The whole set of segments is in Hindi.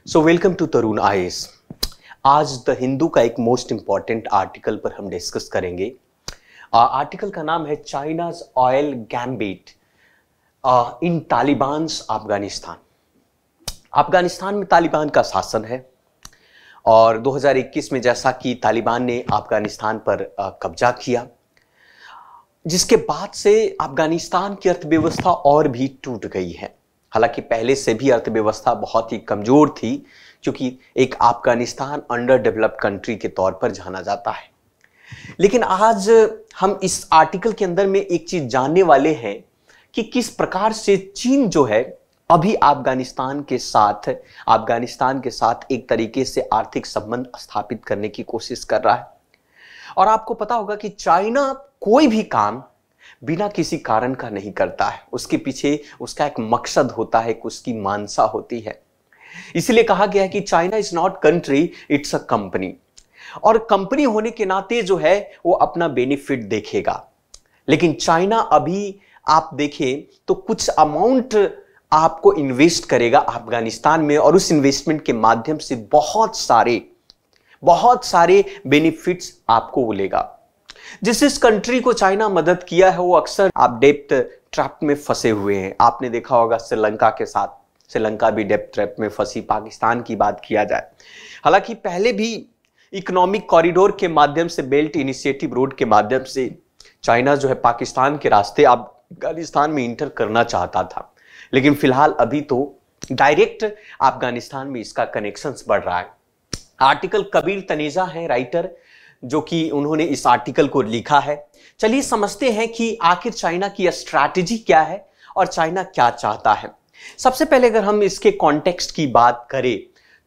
So welcome to Tarun IAS. आज द हिंदू का एक मोस्ट इंपॉर्टेंट आर्टिकल पर हम डिस्कस करेंगे। आर्टिकल का नाम है चाइनाज ऑयल गैम्बिट इन तालिबान्स अफगानिस्तान। अफगानिस्तान में तालिबान का शासन है और 2021 में जैसा कि तालिबान ने अफगानिस्तान पर कब्जा किया, जिसके बाद से अफगानिस्तान की अर्थव्यवस्था और भी टूट गई है। हालांकि पहले से भी अर्थव्यवस्था बहुत ही कमजोर थी, क्योंकि एक अफगानिस्तान अंडर डेवलप्ड कंट्री के तौर पर जाना जाता है। लेकिन आज हम इस आर्टिकल के अंदर में एक चीज जानने वाले हैं कि किस प्रकार से चीन जो है अभी अफगानिस्तान के साथ एक तरीके से आर्थिक संबंध स्थापित करने की कोशिश कर रहा है। और आपको पता होगा कि चाइना कोई भी काम बिना किसी कारण का नहीं करता है। उसके पीछे उसका एक मकसद होता है, उसकी मानसा होती है। इसलिए कहा गया है कि China is not country, it's a company. और कंपनी होने के नाते जो है वो अपना बेनिफिट देखेगा। लेकिन चाइना अभी आप देखें तो कुछ अमाउंट आपको इन्वेस्ट करेगा अफगानिस्तान में, और उस इन्वेस्टमेंट के माध्यम से बहुत सारे बेनिफिट्स आपको मिलेगा। जिस कंट्री को चाइना मदद किया है वो अक्सर आप डेप्थ ट्रैप में फंसे हुए हैं। आपने देखा होगा श्रीलंका के साथ, श्रीलंका भी डेप्थ ट्रैप में फंसी। पाकिस्तान की बात किया जाए, हालांकि पहले भी इकोनॉमिक कॉरिडोर के माध्यम से, बेल्ट इनिशिएटिव रोड के माध्यम से चाइना जो है पाकिस्तान के रास्ते अफगानिस्तान में इंटर करना चाहता था। लेकिन फिलहाल अभी तो डायरेक्ट अफगानिस्तान में इसका कनेक्शंस बढ़ रहा है। आर्टिकल कबीर तनेजा है राइटर, जो कि उन्होंने इस आर्टिकल को लिखा है। चलिए समझते हैं कि आखिर चाइना की स्ट्रैटेजी क्या है और चाइना क्या चाहता है। सबसे पहले अगर हम इसके कॉन्टेक्स्ट की बात करें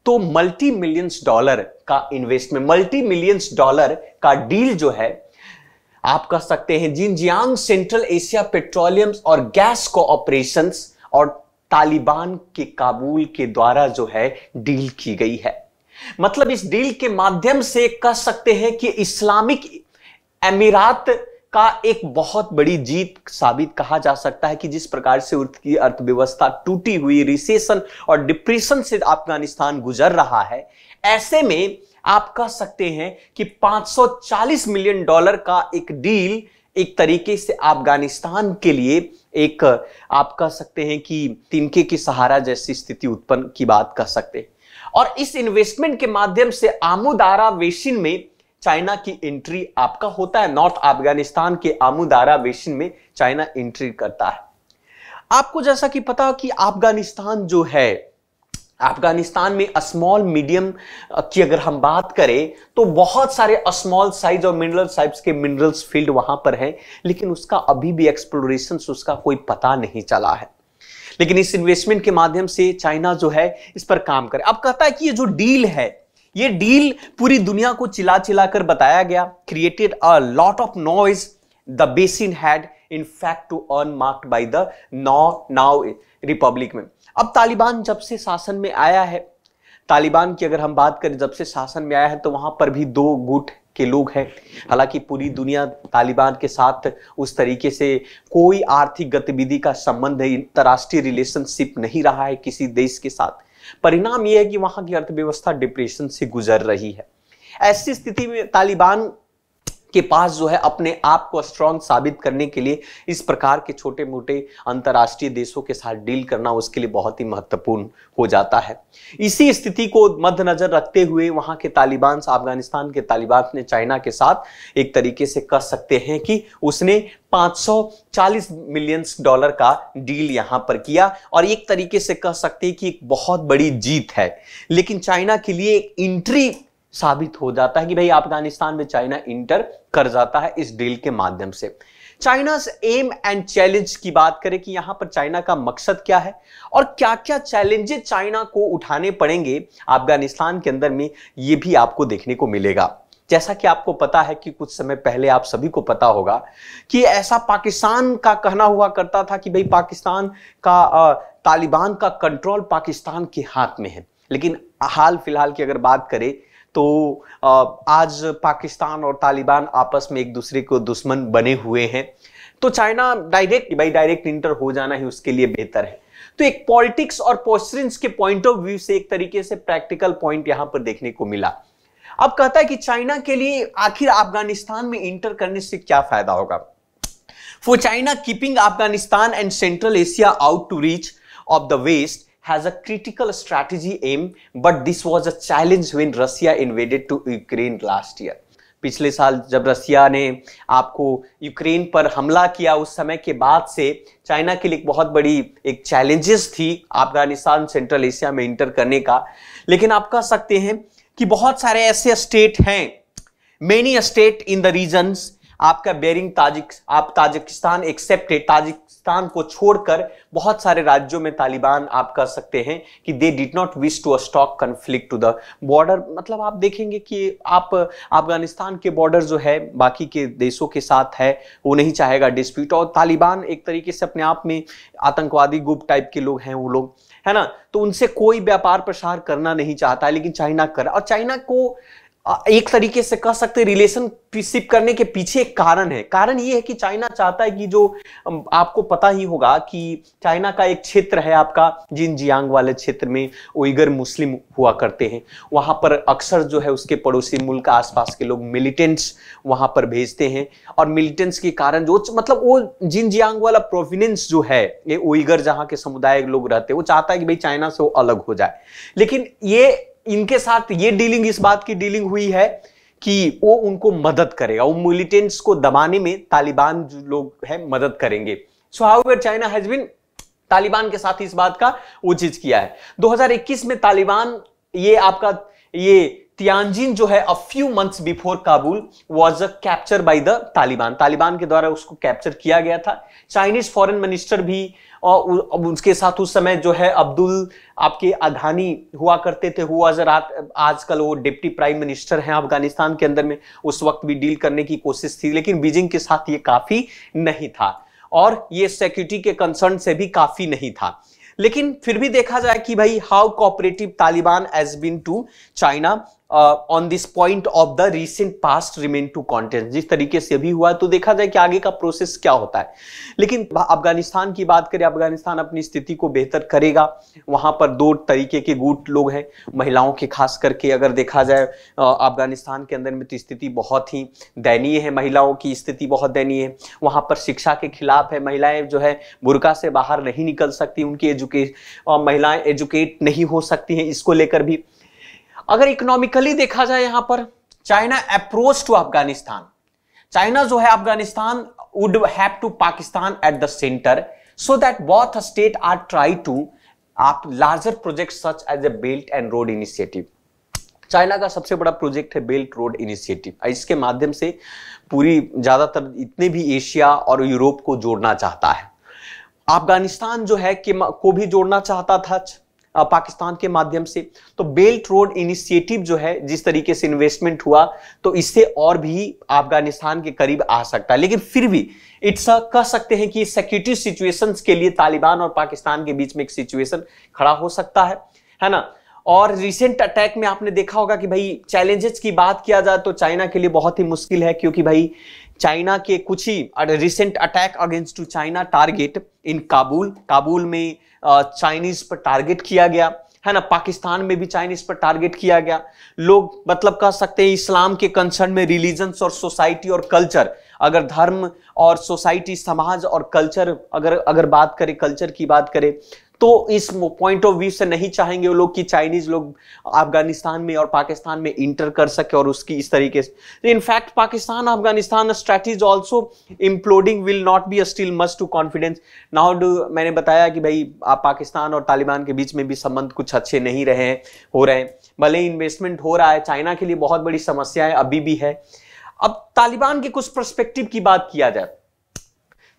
तो मल्टी मिलियंस डॉलर का इन्वेस्टमेंट, मल्टी मिलियंस डॉलर का डील जो है आप कह सकते हैं जिनजियांग सेंट्रल एशिया पेट्रोलियम्स और गैस कोऑपरेशंस और तालिबान के काबुल के द्वारा जो है डील की गई है। मतलब इस डील के माध्यम से कह सकते हैं कि इस्लामिक अमीरात का एक बहुत बड़ी जीत साबित कहा जा सकता है कि जिस प्रकार से उसकी अर्थव्यवस्था टूटी हुई, रिसेशन और डिप्रेशन से अफगानिस्तान गुजर रहा है, ऐसे में आप कह सकते हैं कि 540 मिलियन डॉलर का एक डील एक तरीके से अफगानिस्तान के लिए एक आप कह सकते हैं कि तिनके की सहारा जैसी स्थिति उत्पन्न की बात कर सकते हैं। और इस इन्वेस्टमेंट के माध्यम से आमुदारा बेसिन में चाइना की एंट्री आपका होता है। नॉर्थ अफगानिस्तान के आमुदारा बेसिन में चाइना एंट्री करता है। आपको जैसा कि पता हो कि अफगानिस्तान जो है, अफगानिस्तान में स्मॉल मीडियम की अगर हम बात करें तो बहुत सारे स्मॉल साइज और मिनरल साइज के मिनरल्स फील्ड वहां पर हैं, लेकिन उसका अभी भी एक्सप्लोरेशन, उसका कोई पता नहीं चला है। लेकिन इस इन्वेस्टमेंट के माध्यम से चाइना जो है इस पर काम करे। अब कहता है कि ये जो डील है, ये डील पूरी दुनिया को चिल्ला कर बताया गया, created a lot of noise the basin had in fact to earn marked by the now republic में। अब तालिबान जब से शासन में आया है, तालिबान की अगर हम बात करें जब से शासन में आया है, तो वहां पर भी दो गुट के लोग हैं। हालांकि पूरी दुनिया तालिबान के साथ उस तरीके से कोई आर्थिक गतिविधि का संबंध है, अंतरराष्ट्रीय रिलेशनशिप नहीं रहा है किसी देश के साथ। परिणाम यह है कि वहां की अर्थव्यवस्था डिप्रेशन से गुजर रही है। ऐसी स्थिति में तालिबान के पास जो है अपने आप को स्ट्रांग साबित करने के लिए इस प्रकार के छोटे मोटे अंतरराष्ट्रीय देशों के साथ डील करना उसके लिए बहुत ही महत्वपूर्ण हो जाता है। इसी स्थिति को मद्देनजर रखते हुए वहां के तालिबान, अफगानिस्तान के तालिबान ने चाइना के साथ एक तरीके से कह सकते हैं कि उसने 540 मिलियन डॉलर का डील यहां पर किया, और एक तरीके से कह सकते हैं कि एक बहुत बड़ी जीत है। लेकिन चाइना के लिए एक एंट्री साबित हो जाता है कि भाई अफगानिस्तान में चाइना इंटर कर जाता है इस डील के माध्यम से। चाइना's एम एंड चैलेंज की बात करें कि यहां पर चाइना का मकसद क्या है और क्या क्या चैलेंजेस चाइना को उठाने पड़ेंगे अफगानिस्तान के अंदर में, ये भी आपको देखने को मिलेगा। जैसा कि आपको पता है कि कुछ समय पहले आप सभी को पता होगा कि ऐसा पाकिस्तान का कहना हुआ करता था कि भाई पाकिस्तान का तालिबान का कंट्रोल पाकिस्तान के हाथ में है। लेकिन हाल फिलहाल की अगर बात करें तो आज पाकिस्तान और तालिबान आपस में एक दूसरे को दुश्मन बने हुए हैं। तो चाइना डायरेक्ट इंटर हो जाना ही उसके लिए बेहतर है। तो एक पॉलिटिक्स और पोस्टरिंस के पॉइंट ऑफ व्यू से एक तरीके से प्रैक्टिकल पॉइंट यहां पर देखने को मिला। अब कहता है कि चाइना के लिए आखिर अफगानिस्तान में इंटर करने से क्या फायदा होगा। For China keeping Afghanistan and central Asia out to reach of the west has a critical strategy aim, but this was a challenge when Russia invaded to Ukraine last year. पिछले साल जब रसिया ने आपको यूक्रेन पर हमला किया, उस समय के बाद से चाइना के लिए एक बहुत बड़ी एक चैलेंजेस थी अफगानिस्तान सेंट्रल एशिया में इंटर करने का। लेकिन आप कह सकते हैं कि बहुत सारे ऐसे स्टेट हैं, many state in the regions, आपका बेरिंग ताजिकिस्तान एक्सेप्टेड, ताजिकिस्तान को छोड़कर बहुत सारे राज्यों में तालिबान आप कह सकते हैं कि they did not wish to stock conflict to the border. मतलब आप देखेंगे कि आप अफगानिस्तान के बॉर्डर जो है बाकी के देशों के साथ है, वो नहीं चाहेगा डिस्प्यूट। और तालिबान एक तरीके से अपने आप में आतंकवादी ग्रुप टाइप के लोग हैं वो लोग, है ना, तो उनसे कोई व्यापार प्रसार करना नहीं चाहता है, लेकिन चाइना कर। और चाइना को एक तरीके से कह सकते रिलेशनशिप करने के पीछे एक कारण है। कारण ये है कि चाइना चाहता है कि जो आपको पता ही होगा कि चाइना का एक क्षेत्र है आपका जिनजियांग वाले क्षेत्र में उइगर मुस्लिम हुआ करते हैं, वहां पर अक्सर जो है उसके पड़ोसी मुल्क आसपास के लोग मिलिटेंट्स वहां पर भेजते हैं। और मिलिटेंट्स के कारण जो मतलब वो जिनजियांग वाला प्रोविनेंस जो है, ये उइगर जहां के समुदाय लोग रहते हैं, वो चाहता है कि भाई चाइना से वो अलग हो जाए। लेकिन ये इनके साथ ये डीलिंग, इस बात की डीलिंग हुई है कि वो उनको मदद करेगा, वो मिलिटेंट्स को दबाने में तालिबान जो लोग हैं मदद करेंगे। So however China has been Taliban के साथ इस बात का वो चीज किया है। 2021 में तालिबान ये आपका ये तियानजिन जो है a few months before Kabul was capture by the Taliban, Taliban के द्वारा उसको कैप्चर किया गया था। चाइनीज फॉरेन मिनिस्टर भी और उसके साथ उस समय जो है अब्दुल आपके अघानी हुआ करते थे, हुआ आजकल वो डिप्टी प्राइम मिनिस्टर हैं अफगानिस्तान के अंदर में। उस वक्त भी डील करने की कोशिश थी, लेकिन बीजिंग के साथ ये काफी नहीं था और ये सिक्योरिटी के कंसर्न से भी काफी नहीं था। लेकिन फिर भी देखा जाए कि भाई how cooperative Taliban has been to China on this point of the recent past remain to contest, जिस तरीके से अभी हुआ तो देखा जाए कि आगे का प्रोसेस क्या होता है। लेकिन अफगानिस्तान की बात करें, अफगानिस्तान अपनी स्थिति को बेहतर करेगा। वहां पर दो तरीके के गुट लोग हैं, महिलाओं के खास करके अगर देखा जाए अफगानिस्तान के अंदर में तो स्थिति बहुत ही दयनीय है, महिलाओं की स्थिति बहुत दयनीय है। वहां पर शिक्षा के खिलाफ है, महिलाएं जो है बुर्का से बाहर नहीं निकल सकती, उनकी महिलाएं एजुकेट नहीं हो सकती हैं। इसको लेकर भी अगर इकोनॉमिकली देखा जाए, यहां पर China approach to Afghanistan, China जो है Afghanistan would have to Pakistan at the centre so that both state are try to up larger project such as a belt and road initiative. China का सबसे बड़ा प्रोजेक्ट है बेल्ट रोड इनिशिएटिव। इसके माध्यम से पूरी ज्यादातर इतने भी एशिया और यूरोप को जोड़ना चाहता है। अफगानिस्तान जो है को भी जोड़ना चाहता था पाकिस्तान के माध्यम से। तो बेल्ट रोड इनिशिएटिव जो है जिस तरीके से इन्वेस्टमेंट हुआ तो इससे और भी अफगानिस्तान के करीब आ सकता है। लेकिन फिर भी इट्स कह सकते हैं कि सिक्योरिटी सिचुएशंस के लिए तालिबान और पाकिस्तान के बीच में एक सिचुएशन खड़ा हो सकता है ना। और रिसेंट अटैक में आपने देखा होगा कि भाई चैलेंजेस की बात किया जाए तो चाइना के लिए बहुत ही मुश्किल है, क्योंकि भाई चाइना के कुछ ही recent attack against to China target in Kabul में चाइनीज पर टारगेट किया गया है ना। पाकिस्तान में भी चाइनीज पर टारगेट किया गया। लोग मतलब कह सकते हैं इस्लाम के कंसर्न में रिलीजन्स और सोसाइटी और कल्चर, अगर धर्म और सोसाइटी समाज और कल्चर अगर बात करें, कल्चर की बात करें तो इस पॉइंट ऑफ व्यू से नहीं चाहेंगे वो लोग कि चाइनीज लोग अफगानिस्तान में और पाकिस्तान में इंटर कर सके और उसकी इस तरीके से। In fact Pakistan Afghanistan strategy also imploding will not be still much to confidence now. मैंने बताया कि भाई पाकिस्तान और तालिबान के बीच में भी संबंध कुछ अच्छे नहीं हो रहे हैं, भले इन्वेस्टमेंट हो रहा है, चाइना के लिए बहुत बड़ी समस्याएं अभी भी है। अब तालिबान के कुछ पर्सपेक्टिव की बात किया जाए,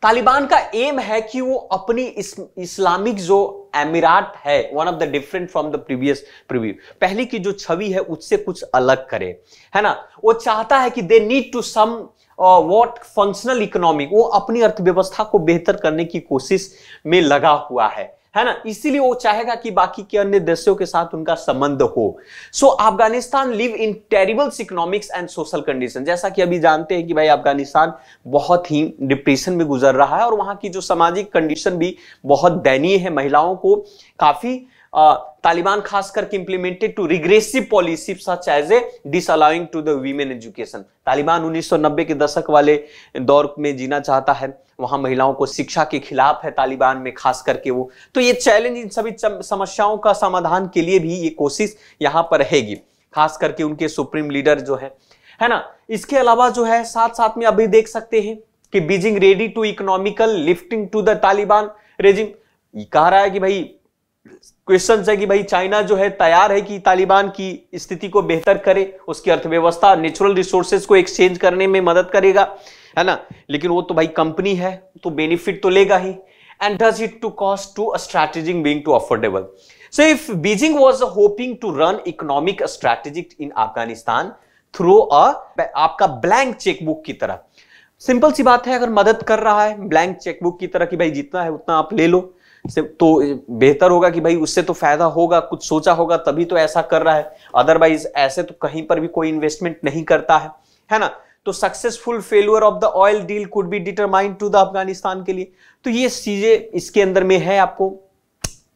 तालिबान का एम है कि वो अपनी इस्लामिक जो अमीरात है one of the different from the previous preview, पहले की जो छवि है उससे कुछ अलग करे, है ना। वो चाहता है कि they need to somewhat functional economic, वो अपनी अर्थव्यवस्था को बेहतर करने की कोशिश में लगा हुआ है है ना, इसीलिए वो चाहेगा कि बाकी के अन्य देशों के साथ उनका संबंध हो। So Afghanistan live in terribles economics and social condition. जैसा कि अभी जानते हैं कि भाई अफगानिस्तान बहुत ही डिप्रेशन में गुजर रहा है और वहां की जो सामाजिक कंडीशन भी बहुत दयनीय है। महिलाओं को काफी तालिबान खास करके implemented to regressive policy such as a disallowing to the women education. Taliban 1990 के दशक वाले दौर में जीना चाहता है, वहां महिलाओं को शिक्षा के खिलाफ है तालिबान में खास करके वो। तो ये चैलेंज, इन सभी समस्याओं का समाधान के लिए भी ये कोशिश यहां पर रहेगी, खास करके उनके सुप्रीम लीडर जो है ना। इसके अलावा जो है साथ साथ में अभी देख सकते हैं कि Beijing ready to economical lifting to the Taliban regime. कह रहा है कि भाई क्वेश्चन है कि भाई चाइना जो है तैयार है कि तालिबान की स्थिति को बेहतर करे, उसकी अर्थव्यवस्था नेचुरल रिसोर्सेज को एक्सचेंज करने में मदद करेगा, है ना। लेकिन वो तो भाई कंपनी है तो बेनिफिट तो लेगा ही। And does it to cost to strategic being to affordable. So if Beijing was hoping to run economic strategic in Afghanistan through आपका ब्लैंक चेकबुक की तरह, सिंपल सी बात है, अगर मदद कर रहा है ब्लैंक चेकबुक की तरह कि भाई जितना है उतना आप ले लो, तो बेहतर होगा कि भाई उससे तो फायदा होगा, कुछ सोचा होगा तभी तो ऐसा कर रहा है। अदरवाइज ऐसे तो कहीं पर भी कोई इन्वेस्टमेंट नहीं करता है ना। तो successful failure of the oil deal could be determined to the Afghanistan के लिए। तो ये चीजें इसके अंदर में है आपको,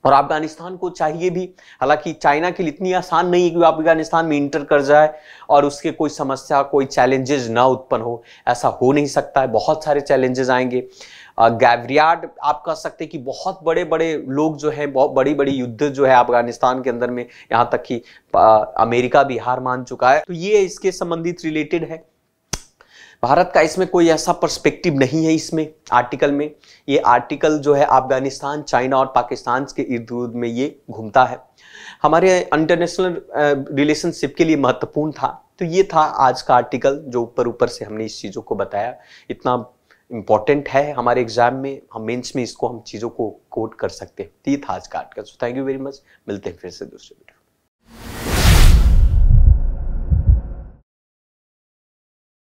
और अफगानिस्तान को चाहिए भी। हालांकि चाइना के लिए इतनी आसान नहीं है कि वो अफगानिस्तान में इंटर कर जाए और उसके कोई समस्या, कोई चैलेंजेस ना उत्पन्न हो, ऐसा हो नहीं सकता है। बहुत सारे चैलेंजेस आएंगे। गैवरियाड आप कह सकते हैं कि बहुत बड़े बड़े लोग जो है, बहुत बड़ी बड़ी युद्ध जो है अफगानिस्तान के अंदर में, यहाँ तक कि अमेरिका भी हार मान चुका है। तो ये इसके संबंधित रिलेटेड है। भारत का इसमें कोई ऐसा पर्सपेक्टिव नहीं है इसमें आर्टिकल में। ये आर्टिकल जो है अफगानिस्तान, चाइना और पाकिस्तान के इर्द गिर्द में ये घूमता है। हमारे इंटरनेशनल रिलेशनशिप के लिए महत्वपूर्ण था। तो ये था आज का आर्टिकल जो ऊपर ऊपर से हमने इस चीज़ों को बताया। इतना इंपॉर्टेंट है हमारे एग्जाम में, हम मेंस में इसको हम चीज़ों को कोट कर सकते हैं। तो ये था आज का article. So thank you very much. मिलते हैं फिर से दूसरे